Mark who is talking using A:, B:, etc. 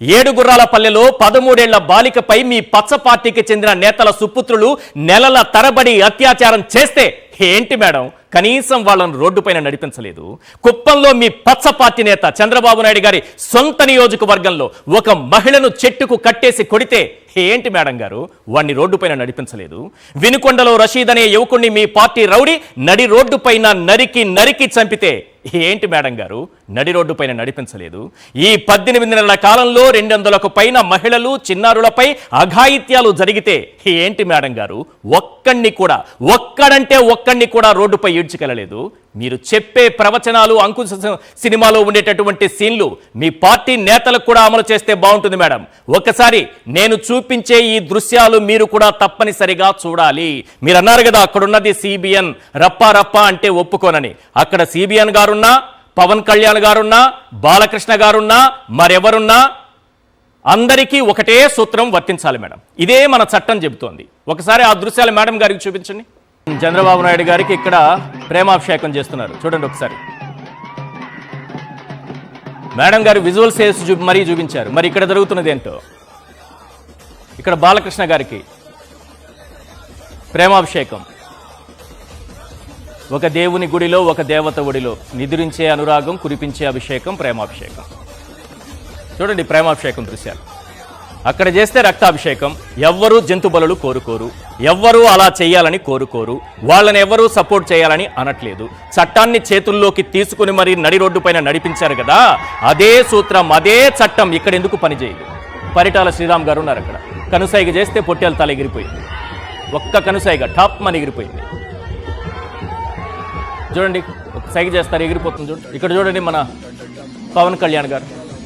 A: ఏడుగుర్రాలపల్లెలో 13 ఏళ్ల బాలికపై మీ పచ్చ పార్టీకి చెందిన నేతల సుపుత్రులు నెలల తరబడి అత్యాచారం చేస్తే ఏంటి మేడం కనీసం వాళ్ళను రోడ్డుపైన నడిపించలేదు? కుప్పంలో మీ పచ్చ పార్టీ నేత చంద్రబాబు నాయుడు గారి సొంత నియోజకవర్గంలో ఒక మహిళను చెట్టుకు కట్టేసి కొడితే ఏంటి మేడం గారు వాణ్ణి రోడ్డుపైన నడిపించలేదు? వినుకొండలో రషీద్ అనే యువకుణ్ణి మీ పార్టీ రౌడీ నడి రోడ్డుపైన నరికి చంపితే ఏంటి మేడం గారు నడి రోడ్డుపైన నడిపించలేదు? ఈ 18 నెలల కాలంలో 200కు పైన మహిళలు చిన్నారులపై అఘాయిత్యాలు జరిగితే ఏంటి మేడం గారు ఒక్కడిని కూడా రోడ్డుపై ఈడ్చుకెళ్ళలేదు? మీరు చెప్పే ప్రవచనాలు అంకుశ సినిమాలో ఉండేటటువంటి సీన్లు మీ పార్టీ నేతలకు కూడా అమలు చేస్తే బాగుంటుంది మేడం. ఒకసారి నేను చూపించే ఈ దృశ్యాలు మీరు కూడా తప్పనిసరిగా చూడాలి. మీరు అన్నారు కదా అక్కడున్నది సిబిఎన్ రప్పా అంటే ఒప్పుకోనని. అక్కడ సిబిఎన్ గారున్నా, పవన్ కళ్యాణ్ గారున్నా, బాలకృష్ణ గారున్నా, మరెవరున్నా అందరికీ ఒకటే సూత్రం వర్తించాలి మేడం. ఇదే మన చట్టం చెబుతోంది. ఒకసారి ఆ దృశ్యాలు మేడం గారికి చూపించండి. చంద్రబాబు నాయుడు గారికి ఇక్కడ ప్రేమాభిషేకం చేస్తున్నారు చూడండి ఒకసారి. మేడం గారు విజువల్స్ వేసి మరీ చూపించారు. మరి ఇక్కడ జరుగుతున్నది ఏంటో. ఇక్కడ బాలకృష్ణ గారికి ప్రేమాభిషేకం. ఒక దేవుని గుడిలో ఒక దేవత ఒడిలో నిద్రించే అనురాగం కురిపించే అభిషేకం ప్రేమాభిషేకం. చూడండి ప్రేమాభిషేకం దృశ్యాలు. అక్కడ చేస్తే రక్తాభిషేకం. ఎవ్వరూ జంతు బలులు కోరుకోరు, ఎవ్వరూ అలా చేయాలని కోరుకోరు, వాళ్ళని ఎవరూ సపోర్ట్ చేయాలని అనట్లేదు. చట్టాన్ని చేతుల్లోకి తీసుకుని మరి నడి రోడ్డు పైన నడిపించారు కదా, అదే సూత్రం అదే చట్టం ఇక్కడ ఎందుకు పనిచేయదు? పరిటాల శ్రీరామ్ గారు ఉన్నారు అక్కడ. కనుసైగ చేస్తే పొట్టేల తల ఎగిరిపోయింది. ఒక్క కనుసైగ టాప్ మని ఎగిరిపోయింది. చూడండి ఒక సైగ చేస్తారు ఎగిరిపోతుంది. చూడండి ఇక్కడ చూడండి మన పవన్ కళ్యాణ్ గారు